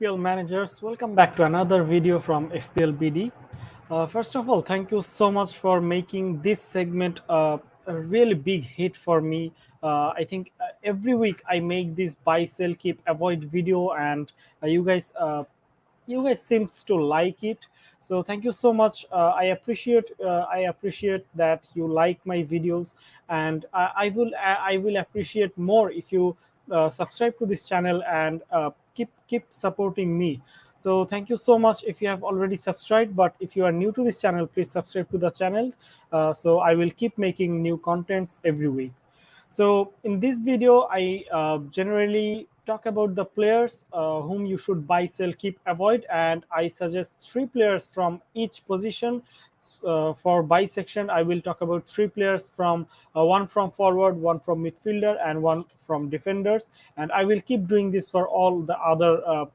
FPL managers, welcome back to another video from FPL BD. First of all, thank you so much for making this segment a really big hit for me. I think every week I make this buy, sell, keep, avoid video, and you guys seems to like it. So thank you so much. I appreciate that you like my videos, and I will appreciate more if you subscribe to this channel and keep supporting me. So thank you so much if you have already subscribed, but if you are new to this channel, please subscribe to the channel. So I will keep making new contents every week. So in this video, I generally talk about the players whom you should buy, sell, keep, avoid, and I suggest three players from each position. For buy section, I will talk about three players from one from forward, one from midfielder, and one from defenders. And I will keep doing this for all the other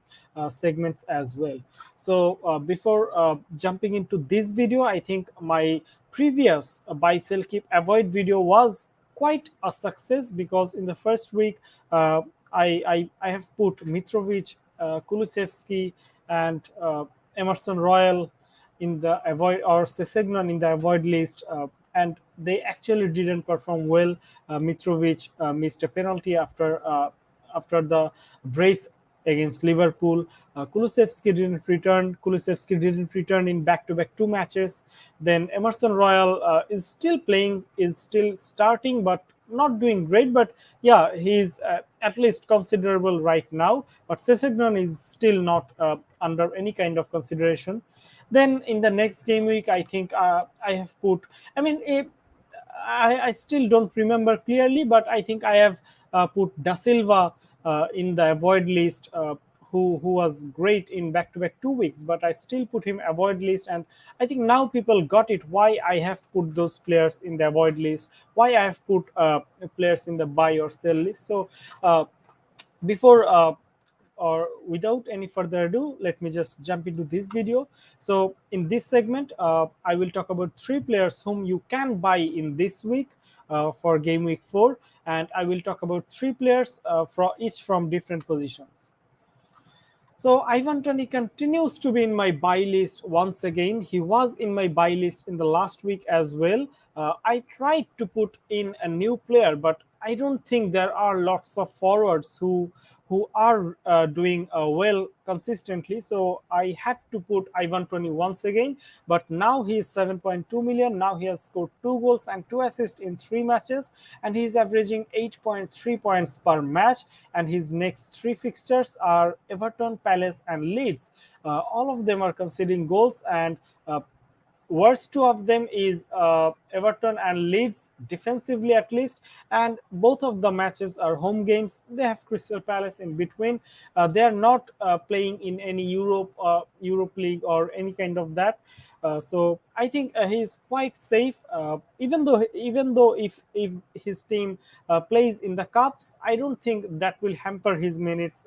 segments as well. So before jumping into this video, I think my previous buy, sell, keep, avoid video was quite a success because in the first week I have put Mitrovic, Kulusevski, and Emerson Royal in the avoid, or Sessegnon in the avoid list, and they actually didn't perform well. Mitrovic missed a penalty after the brace against Liverpool. Kulusevski didn't return in back-to-back two matches. Then Emerson Royal is still playing, is still starting, but not doing great. But yeah, he's at least considerable right now. But Sessegnon is still not under any kind of consideration. Then in the next game week, I think I have put. I mean, I still don't remember clearly, but I think I have put Da Silva in the avoid list, who was great in back-to-back 2 weeks, but I still put him avoid list, and I think now people got it why I have put those players in the avoid list, why I have put players in the buy or sell list. So before or without any further ado, let me just jump into this video. So in this segment, I will talk about three players whom you can buy in this week for game week 4, and I will talk about three players each from different positions. So Ivan Toney continues to be in my buy list once again. He was in my buy list in the last week as well. I tried to put in a new player, but I don't think there are lots of forwards who are doing well consistently. So I had to put Ivan Toney once again. But now he is 7.2 million. Now he has scored 2 goals and 2 assists in 3 matches, and he is averaging 8.3 points per match. And his next three fixtures are Everton, Palace, and Leeds. All of them are conceding goals, and worst two of them is Everton and Leeds, defensively at least, and both of the matches are home games. They have Crystal Palace in between. They are not playing in any Europe League or any kind of that. So I think he is quite safe. Even though if his team plays in the cups, I don't think that will hamper his minutes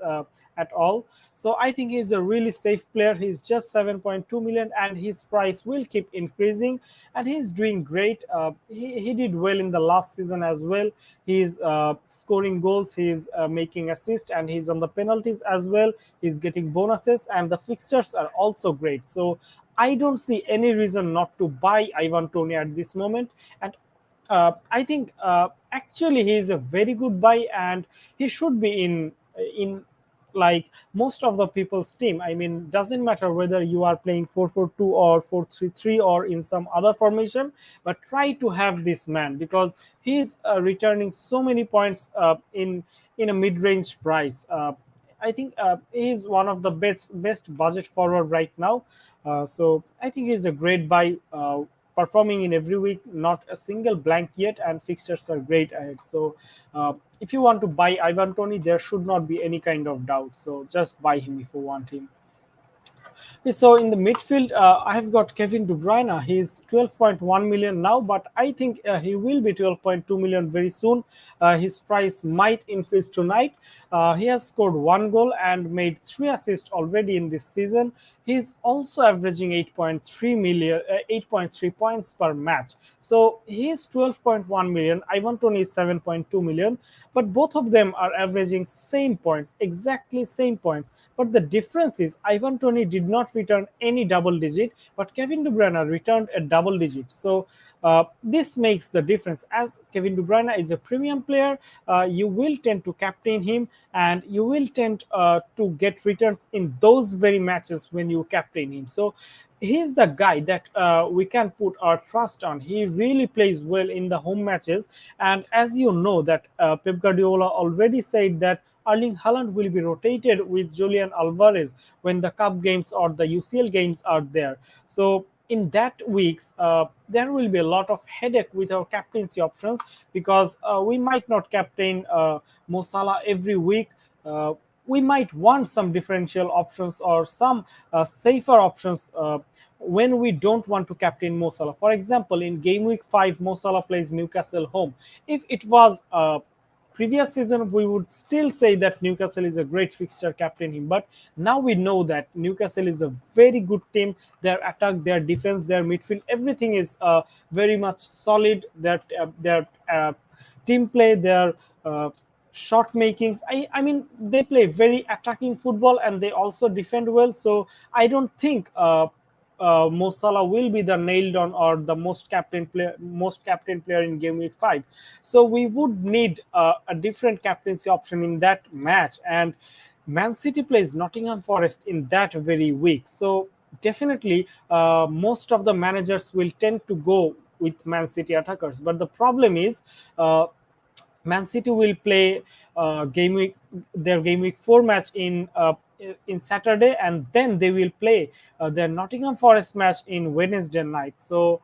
at all. So I think he's a really safe player. He's just 7.2 million, and his price will keep increasing. And he's doing great. He did well in the last season as well. He's scoring goals, he's making assists, and he's on the penalties as well. He's getting bonuses, and the fixtures are also great. So I don't see any reason not to buy Ivan Toney at this moment. And I think actually he is a very good buy, and he should be in like most of the people's team. I mean, doesn't matter whether you are playing 4-4-2 or 4-3-3 or in some other formation, but try to have this man because he is returning so many points in a mid-range price. I think he is one of the best budget forward right now. So I think he's a great buy, performing in every week, not a single blank yet, and fixtures are great ahead. So if you want to buy Ivan Toney, there should not be any kind of doubt. So just buy him if you want him. So in the midfield, I have got Kevin De Bruyne. He's 12.1 million now, but I think he will be 12.2 million very soon. His price might increase tonight. He has scored one goal and made three assists already in this season. He is also averaging 8.3 points per match. So he is 12.1 million. Ivan Toney is 7.2 million. But both of them are averaging same points, exactly same points. But the difference is Ivan Toney did not return any double digit, but Kevin De Bruyne returned a double digit. So this makes the difference. As Kevin De Bruyne is a premium player, you will tend to captain him, and you will tend to get returns in those very matches when you captain him. So he's the guy that we can put our trust on. He really plays well in the home matches, and as you know that Pep Guardiola already said that Erling Haaland will be rotated with Julian Alvarez when the cup games or the UCL games are there. So in that weeks, there will be a lot of headache with our captaincy options, because we might not captain Mo Salah every week. Uh, we might want some differential options or some safer options when we don't want to captain Mo Salah. For example, in game week 5, Mo Salah plays Newcastle home. If it was previous season, we would still say that Newcastle is a great fixture, captain him. But now we know that Newcastle is a very good team. Their attack, their defense, their midfield, everything is very much solid. Their team play, their shot makings. I mean, they play very attacking football and they also defend well. So I don't think Mo Salah will be the nailed on or the most captain player in game week 5. So we would need a different captaincy option in that match. And Man City plays Nottingham Forest in that very week. So definitely, most of the managers will tend to go with Man City attackers. But the problem is, Man City will play their game week 4 match in Saturday, and then they will play their Nottingham Forest match in Wednesday night. So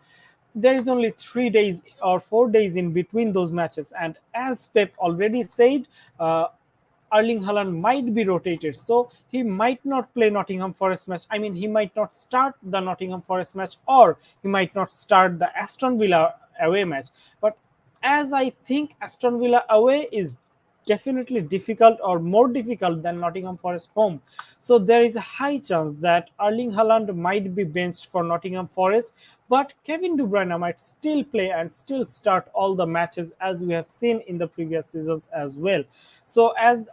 there is only 3 days or 4 days in between those matches, and as Pep already said, Erling Haaland might be rotated, so he might not play Nottingham Forest match. I mean, he might not start the Nottingham Forest match, or he might not start the Aston Villa away match. But as I think Aston Villa away is definitely difficult or more difficult than Nottingham Forest home. So there is a high chance that Erling Haaland might be benched for Nottingham Forest, but Kevin De Bruyne might still play and still start all the matches as we have seen in the previous seasons as well. So as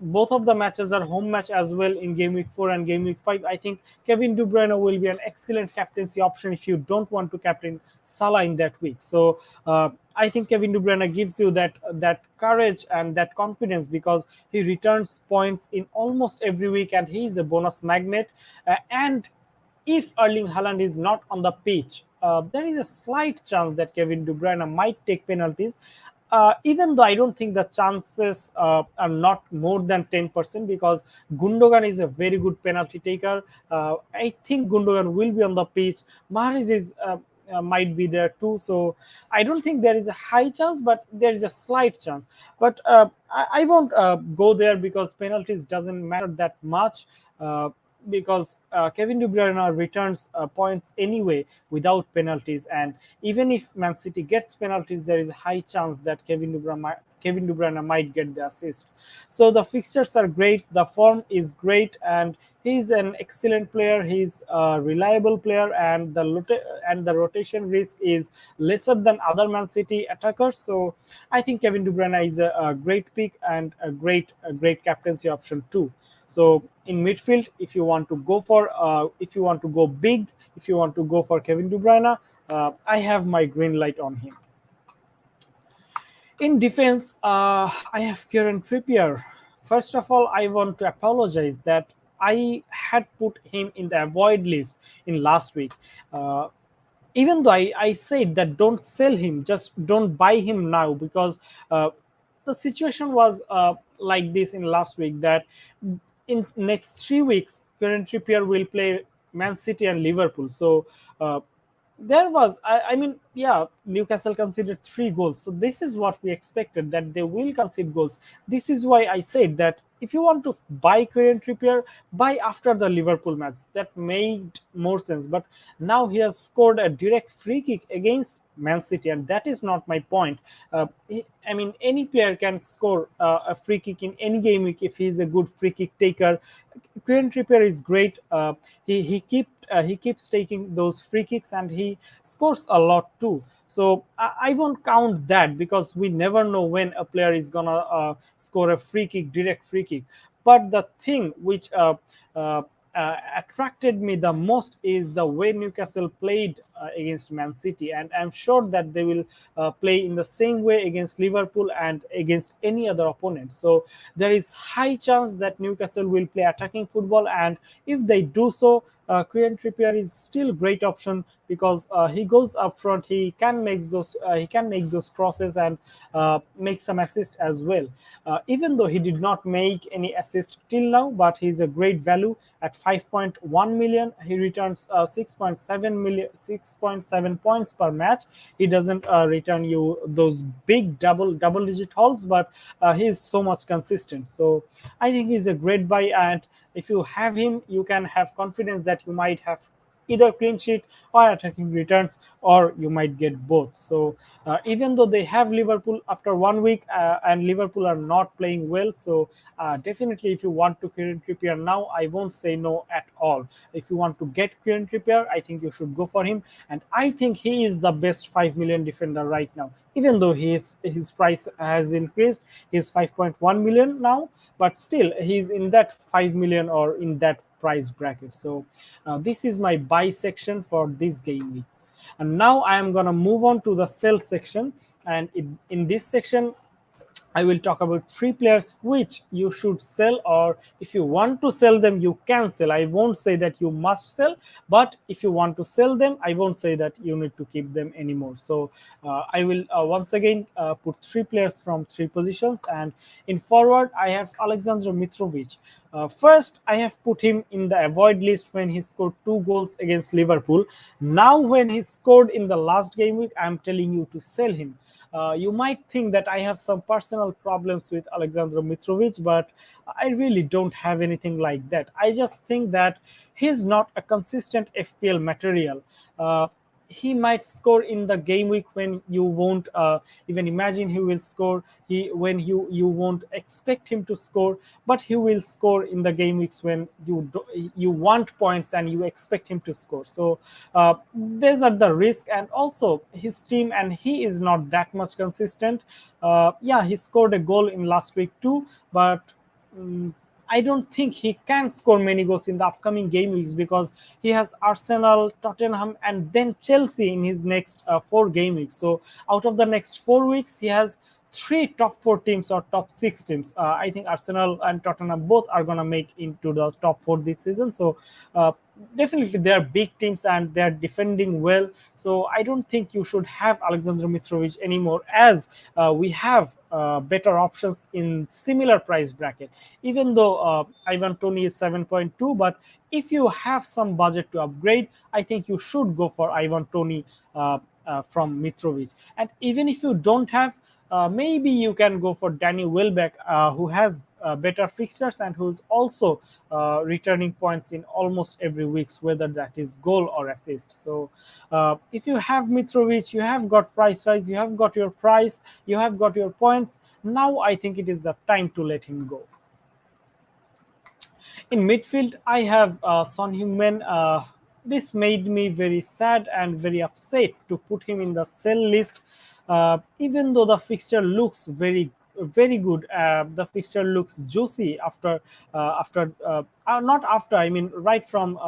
both of the matches are home match as well in game week 4 and game week 5, I think Kevin De Bruyne will be an excellent captaincy option if you don't want to captain Salah in that week. So I think Kevin De Bruyne gives you that courage and that confidence, because he returns points in almost every week and he is a bonus magnet. And if Erling Haaland is not on the pitch, there is a slight chance that Kevin De Bruyne might take penalties. Even though I don't think the chances are not more than 10%, because Gundogan is a very good penalty taker. I think Gundogan will be on the pitch. Mahrez is might be there too. So I don't think there is a high chance, but there is a slight chance. But I won't go there, because penalties doesn't matter that much. Because Kevin De Bruyne returns points anyway without penalties, and even if Man City gets penalties, there is a high chance that Kevin De Bruyne might get the assist. So the fixtures are great, the form is great, and he's an excellent player. He's a reliable player, and the rotation risk is lesser than other Man City attackers. So I think Kevin De Bruyne is a great pick and a great captaincy option too. So in midfield, if you want to go big, if you want to go for Kevin De Bruyne, I have my green light on him. In defense, I have Kieran Trippier. First of all, I want to apologize that I had put him in the avoid list in last week. Even though I said that don't sell him, just don't buy him now, because the situation was like this in last week, that in next 3 weeks, Kieran Trippier will play Man City and Liverpool. So there was I mean, yeah, Newcastle conceded 3 goals, so this is what we expected, that they will concede goals. This is why I said that if you want to buy Kieran Trippier, buy after the Liverpool match. That made more sense. But now he has scored a direct free kick against Man City, and that is not my point. I mean, any player can score a free kick in any game week if he is a good free kick taker. Kieran Trippier is great. He keeps taking those free kicks and he scores a lot too. So I won't count that because we never know when a player is gonna score a free kick, direct free kick. But the thing which uh, attracted me the most is the way Newcastle played against Man City, and I'm sure that they will play in the same way against Liverpool and against any other opponent. So there is high chance that Newcastle will play attacking football, and if they do so, Kieran Trippier is still great option because he goes up front. He can make those crosses and make some assist as well. Even though he did not make any assist till now, but he's a great value at 5.1 million. He returns 6.7 points per match. He doesn't return you those big double digit hauls, but he is so much consistent. So I think he's a great buy, and if you have him, you can have confidence that you might have either clean sheet or attacking returns, or you might get both. So even though they have Liverpool after 1 week and Liverpool are not playing well, so definitely if you want to Kieran Trippier now, I won't say no at all. If you want to get Kieran Trippier, I think you should go for him, and I think he is the best 5 million defender right now. Even though his price has increased, he's 5.1 million now, but still he's in that 5 million or in that price bracket. So this is my buy section for this game week. And now I am going to move on to the sell section. And in this section, I will talk about three players which you should sell, or if you want to sell them, you can sell. I won't say that you must sell, but if you want to sell them, I won't say that you need to keep them anymore. So I will once again put three players from three positions. And in forward, I have Alexander Mitrovic. First, I have put him in the avoid list when he scored 2 goals against Liverpool. Now, when he scored in the last game week, I'm telling you to sell him. You might think that I have some personal problems with Alexander Mitrovic, but I really don't have anything like that. I just think that he's not a consistent FPL material. He might score in the game week when you won't even imagine he will score. You won't expect him to score, but he will score in the game weeks when you want points and you expect him to score. So these are the risk, and also his team and he is not that much consistent. Yeah, he scored a goal in last week too, but mm, I don't think he can score many goals in the upcoming game weeks because he has Arsenal, Tottenham, and then Chelsea in his next 4 game weeks. So out of the next 4 weeks, he has three top 4 teams or top 6 teams. I think Arsenal and Tottenham both are gonna make into the top 4 this season. So uh, definitely they are big teams and they are defending well. So I don't think you should have Alexander Mitrovic anymore, as we have better options in similar price bracket. Even though Ivan Toney is 7.2, but if you have some budget to upgrade, I think you should go for Ivan Toney from Mitrovic. And even if you don't have, maybe you can go for Danny Welbeck, who has better fixtures and who's also returning points in almost every week, whether that is goal or assist. So if you have Mitrovic, you have got price rise, you have got your price, you have got your points. Now I think it is the time to let him go. In midfield, I have Son Heung-min. This made me very sad and very upset to put him in the sell list. Even though the fixture looks very good, the fixture looks juicy not after, I mean right from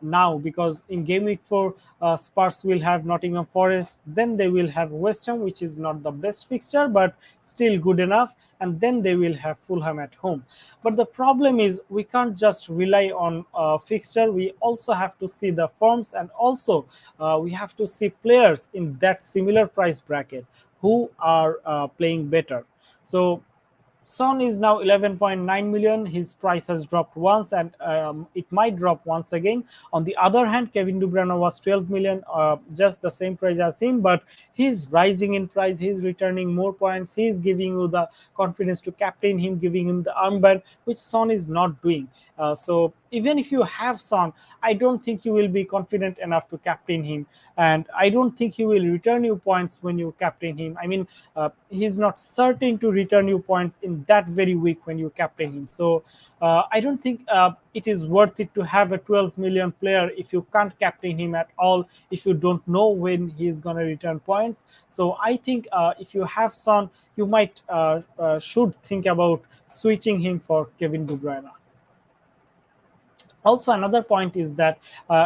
now, because in game week 4, Spurs will have Nottingham Forest, then they will have West Ham, which is not the best fixture but still good enough, and then they will have Fulham at home. But the problem is we can't just rely on fixture. We also have to see the forms, and also we have to see players in that similar price bracket who are playing better. So Son is now 11.9 million. His price has dropped once, and it might drop once again. On the other hand, Kevin De Bruyne was 12 million, just the same price as him, but he's rising in price. He's returning more points. He's giving you the confidence to captain him, giving him the armband, which Son is not doing. So even if you have Son, I don't think you will be confident enough to captain him, and I don't think he will return you points when you captain him. I mean, he's not certain to return you points in that very week when you captain him. So I don't think it is worth it to have a 12 million player if you can't captain him at all, if you don't know when he's going to return points. So I think if you have Son, you might should think about switching him for Kevin De Bruyne. Also, another point is that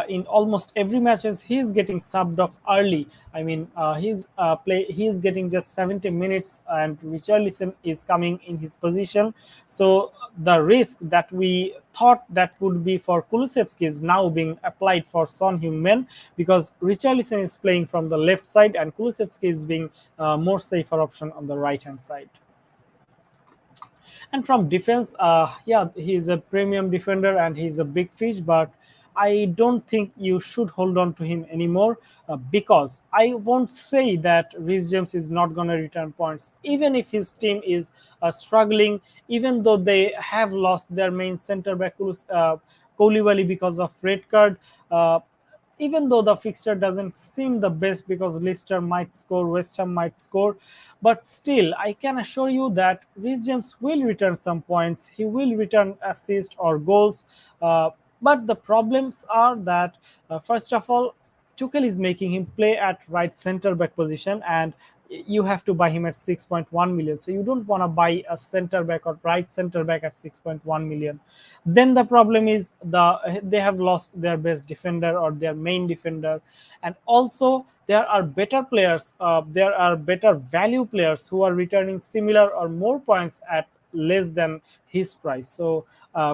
in almost every matches he is getting subbed off early. I mean, he is getting just 70 minutes, and Richarlison is coming in his position. So the risk that we thought that would be for Kulusevski is now being applied for Son Heung-min, because Richarlison is playing from the left side and Kulusevski is being more safer option on the right hand side. And from defense, yeah, he's a premium defender and he's a big fish, but I don't think you should hold on to him anymore, because I won't say that Reece James is not going to return points. Even if his team is struggling, even though they have lost their main center back, Koulibaly, because of red card, even though the fixture doesn't seem the best because Leicester might score, West Ham might score, but still, I can assure you that Reece James will return some points. He will return assists or goals. But the problems are that, first of all, Tuchel is making him play at right center back position, and you have to buy him at 6.1 million. So you don't want to buy a center back or right center back at 6.1 million. Then the problem is they have lost their best defender or their main defender, and also there are better players. There are better value players who are returning similar or more points at less than his price. So,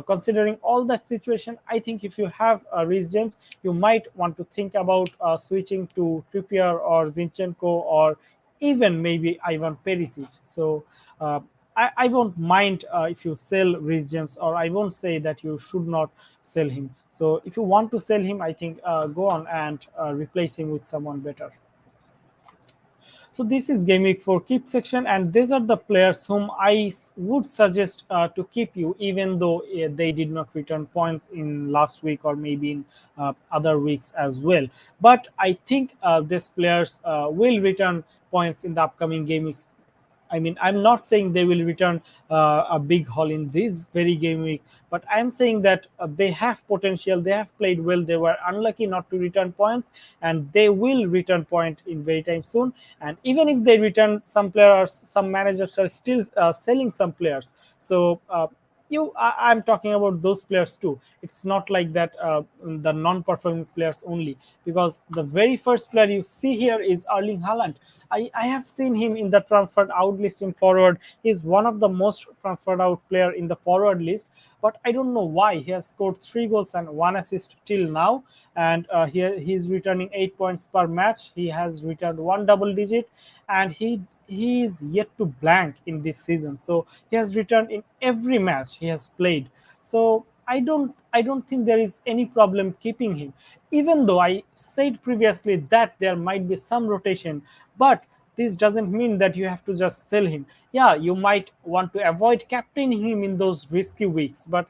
considering all that situation, I think if you have Reece James, you might want to think about switching to Trippier or Zinchenko, or even maybe Ivan Perisic. So, I won't mind if you sell Reece James, or I won't say that you should not sell him. So, if you want to sell him, I think go on and replace him with someone better. So this is Game Week 4 keep section, and these are the players whom would suggest to keep you, even though they did not return points in last week or maybe in other weeks as well. But I think these players will return points in the upcoming game weeks. I mean, I'm not saying they will return a big haul in this very game week, but I'm saying that they have potential. They have played well. They were unlucky not to return points, and they will return point in very time soon. And even if they return, some players, some managers are still selling some players. So. I'm talking about those players too. It's not like that the non-performing players only, because the very first player you see here is Erling Haaland. I have seen him in the transferred out list in forward. He's one of the most transferred out player in the forward list, but I don't know why he has scored 3 goals and 1 assist till now, and he's returning 8 points per match. He has returned one double digit, and he is yet to blank in this season. So he has returned in every match he has played. So I don't think there is any problem keeping him, even though I said previously that there might be some rotation. But this doesn't mean that you have to just sell him. Yeah, you might want to avoid captaining him in those risky weeks, but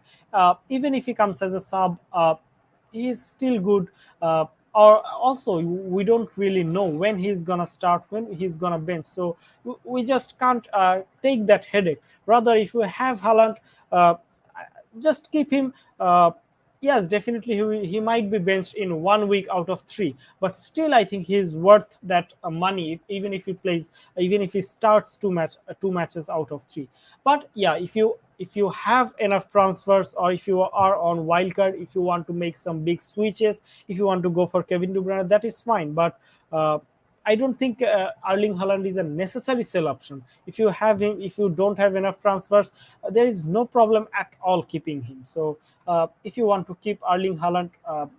even if he comes as a sub, he is still good. Or also, we don't really know when he's gonna start, when he's gonna bench. So we just can't take that headache. Rather, if you have Haaland, uh, just keep him. Yes, definitely he might be benched in 1 week out of three, but still I think he's worth that money, even if he plays, even if he starts two matches out of three. But yeah, if you have enough transfers, or if you are on wildcard, if you want to make some big switches, if you want to go for Kevin De Bruyne, that is fine. But I don't think Erling Haaland is a necessary sell option. If you have him, if you don't have enough transfers, there is no problem at all keeping him. So if you want to keep Erling Haaland,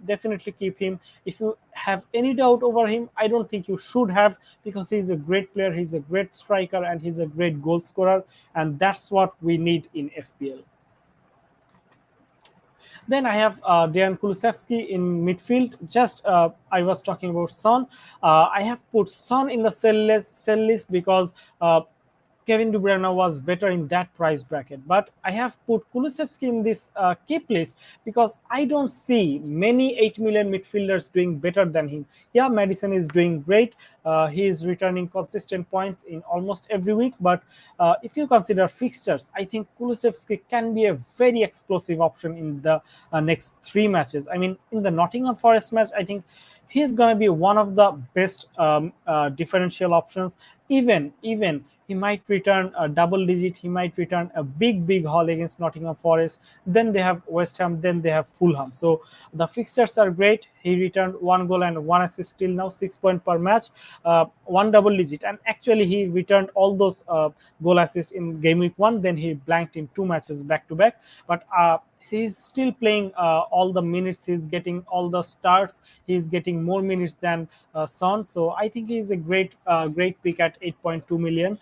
definitely keep him. If you have any doubt over him, I don't think you should have, because he's a great player, he's a great striker, and he's a great goal scorer, and that's what we need in FPL. Then I have Dejan Kulusevski in midfield. Just I was talking about Son. I have put Son in the sell list because Kevin De Bruyne was better in that price bracket. But I have put Kulusevski in this keep list because I don't see many 8 million midfielders doing better than him. Yeah, Madison is doing great. He is returning consistent points in almost every week. But if you consider fixtures, I think Kulusevski can be a very explosive option in the next three matches. I mean, in the Nottingham Forest match, I think he's going to be one of the best differential options. Even he might return a double digit, he might return a big haul against Nottingham Forest, then they have West Ham, then they have Fulham. So the fixtures are great. He returned one goal and one assist till now, 6 point per match, one double digit, and actually he returned all those goal assists in game week 1, then he blanked in two matches back to back. But he's still playing all the minutes, he's getting all the starts, he's getting more minutes than Son. So I think he's a great pick at 8.2 million.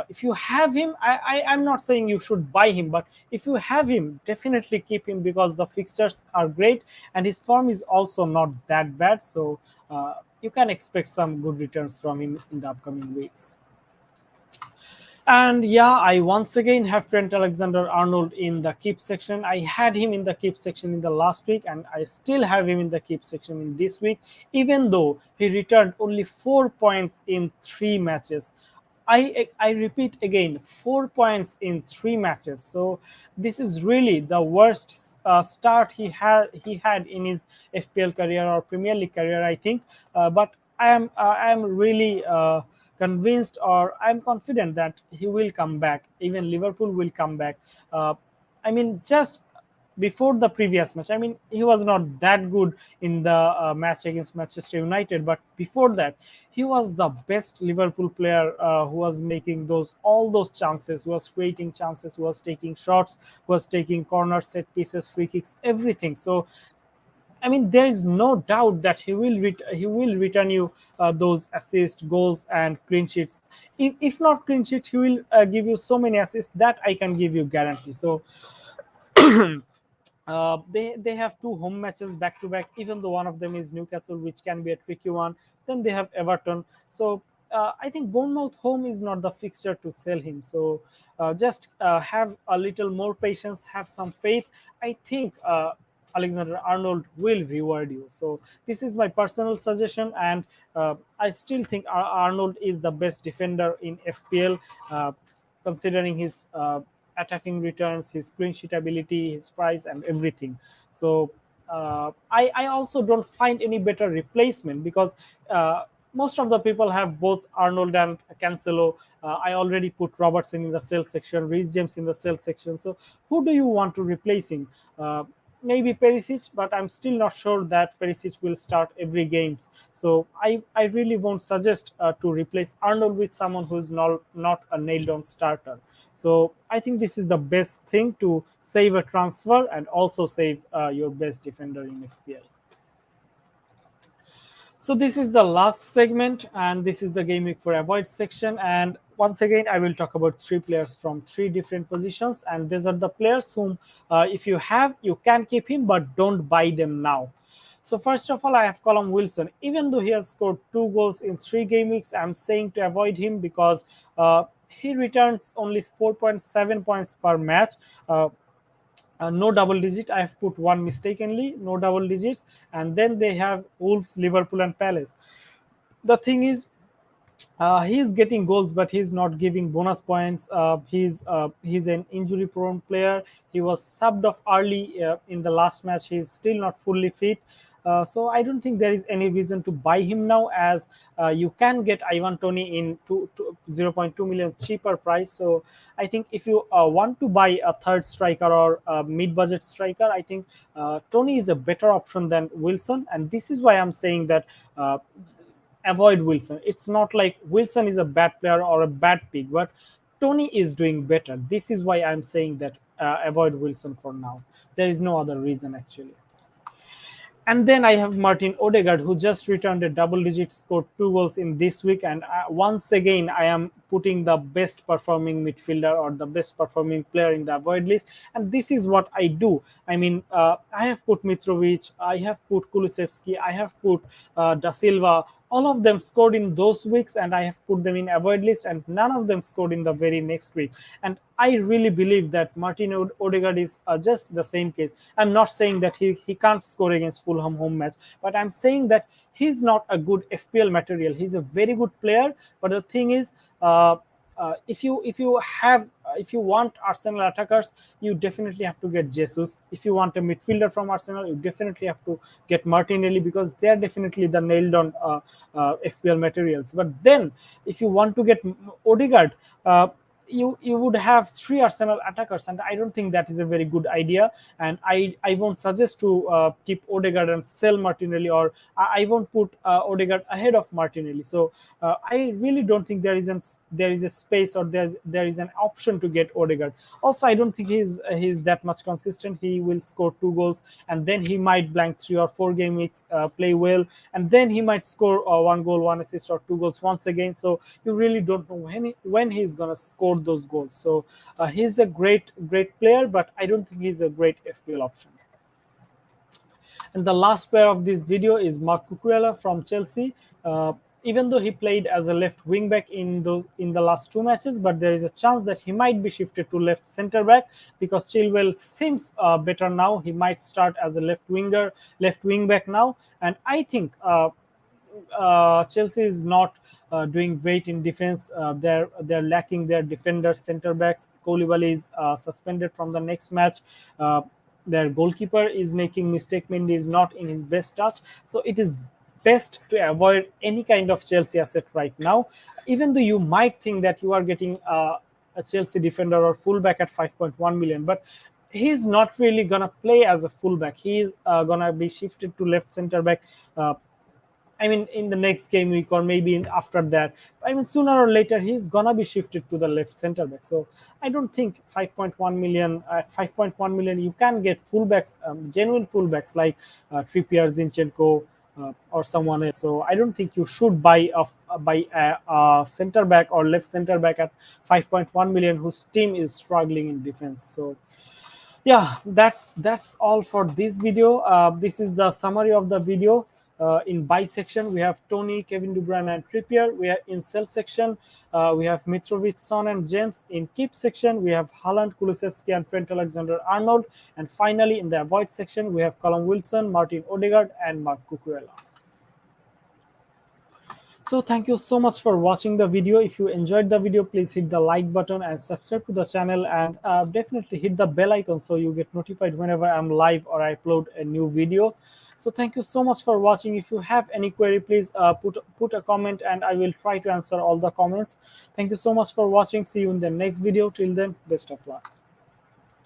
If you have him, I'm not saying you should buy him, but if you have him, definitely keep him because the fixtures are great and his form is also not that bad. So you can expect some good returns from him in the upcoming weeks. And yeah, I once again have Trent Alexander Arnold in the keep section. I had him in the keep section in the last week, and I still have him in the keep section in this week, even though he returned only 4 points in three matches. I repeat again, 4 points in three matches. So this is really the worst start he had in his FPL career or Premier League career, I think. But I am really convinced, or I'm confident that he will come back. Even Liverpool will come back. I mean, just before the previous match, I mean, he was not that good in the match against Manchester United, but before that, he was the best Liverpool player who was making all those chances, who was creating chances, who was taking shots, who was taking corners, set pieces, free kicks, everything. So I mean, there is no doubt that he will return you those assists, goals, and clean sheets. If not clean sheet, he will give you so many assists that I can give you guarantee. So they have two home matches back to back. Even though one of them is Newcastle, which can be a tricky one, then they have Everton. So I think Bournemouth home is not the fixture to sell him. So just have a little more patience, have some faith. I think Alexander Arnold will reward you. So this is my personal suggestion, and I still think Arnold is the best defender in FPL, considering his attacking returns, his clean sheet ability, his price, and everything. So I also don't find any better replacement because most of the people have both Arnold and Cancelo. I already put Robertson in the sell section, Reece James in the sell section. So who do you want to replace him? Maybe Perisic, but I'm still not sure that Perisic will start every games. So I really won't suggest to replace Arnold with someone who's not a nailed on starter. So I think this is the best thing to save a transfer and also save your best defender in FPL. So this is the last segment, and this is the game week for avoid section. And once again, I will talk about three players from three different positions, and these are the players whom, if you have, you can keep him, but don't buy them now. So first of all, I have Callum Wilson. Even though he has scored 2 goals in 3 game weeks, I'm saying to avoid him because he returns only 4.7 points per match. No double digit. I have put one mistakenly, no double digits. And then they have Wolves, Liverpool, and Palace. The thing is, he's getting goals, but he's not giving bonus points. He's an injury prone player. He was subbed off early in the last match. He's still not fully fit. So I don't think there is any reason to buy him now, as you can get Ivan Tony in 0.2 million cheaper price. So I think if you want to buy a third striker or a mid-budget striker, I think Tony is a better option than Wilson, and this is why I'm saying that avoid Wilson. It's not like Wilson is a bad player or a bad pick, but Tony is doing better. This is why I'm saying that avoid Wilson for now. There is no other reason actually. And then I have Martin Odegaard, who just returned a double digit, scored 2 goals in this week. And once again, I am putting the best performing midfielder or the best performing player in the avoid list. And this is what I do. I mean, I have put Mitrovic, I have put Kulusevski, I have put Da Silva. All of them scored in those weeks, and I have put them in avoid list, and none of them scored in the very next week. And I really believe that Martin Odegaard is just the same case. I'm not saying that he can't score against Fulham home match, but I'm saying that he's not a good FPL material. He's a very good player, but the thing is, if you want Arsenal attackers, you definitely have to get Jesus. If you want a midfielder from Arsenal, you definitely have to get Martinelli, because they're definitely the nailed on FPL materials. But then, if you want to get Odegaard, you would have 3 Arsenal attackers, and I don't think that is a very good idea. And I won't suggest to keep Odegaard and sell Martinelli, or I won't put Odegaard ahead of Martinelli. So I really don't think there is a space, or there is an option to get Odegaard. Also, I don't think he's that much consistent. He will score 2 goals, and then he might blank 3 or 4 game weeks, play well, and then he might score 1 goal, 1 assist, or 2 goals once again. So you really don't know when he's gonna score those goals. So he's a great player, but I don't think he's a great FPL option. And the last player of this video is Marc Cucurella from Chelsea. Even though he played as a left wing back in the last 2 matches, but there is a chance that he might be shifted to left center back, because Chilwell seems better now. He might start as a left wing back now, and I think Chelsea is not doing great in defense. They're lacking their defenders, center backs. Koulibaly is suspended from the next match. Their goalkeeper is making mistake. Mendy is not in his best touch, so it is best to avoid any kind of Chelsea asset right now. Even though you might think that you are getting a Chelsea defender or fullback at 5.1 million, but he's not really gonna play as a fullback. He's gonna be shifted to left center back. I mean, in the next game week, or maybe after that. I mean, sooner or later, he's gonna be shifted to the left center back. So I don't think 5.1 million. At 5.1 million, you can get fullbacks, genuine fullbacks like Trippier, Zinchenko, or someone else. So I don't think you should buy a center back or left center back at 5.1 million, whose team is struggling in defense. So yeah, that's all for this video. This is the summary of the video. In buy section, we have Tony, Kevin De Bruyne, and Trippier. We are in sell section. We have Mitrovic, Son, and James. In keep section, we have Haaland, Kulusevski, and Trent Alexander-Arnold. And finally, in the avoid section, we have Callum Wilson, Martin Odegaard, and Marc Cucurella. So thank you so much for watching the video. If you enjoyed the video, please hit the like button and subscribe to the channel, and definitely hit the bell icon so you get notified whenever I'm live or I upload a new video. So thank you so much for watching. If you have any query, please put a comment, and I will try to answer all the comments. Thank you so much for watching. See you in the next video. Till then, best of luck.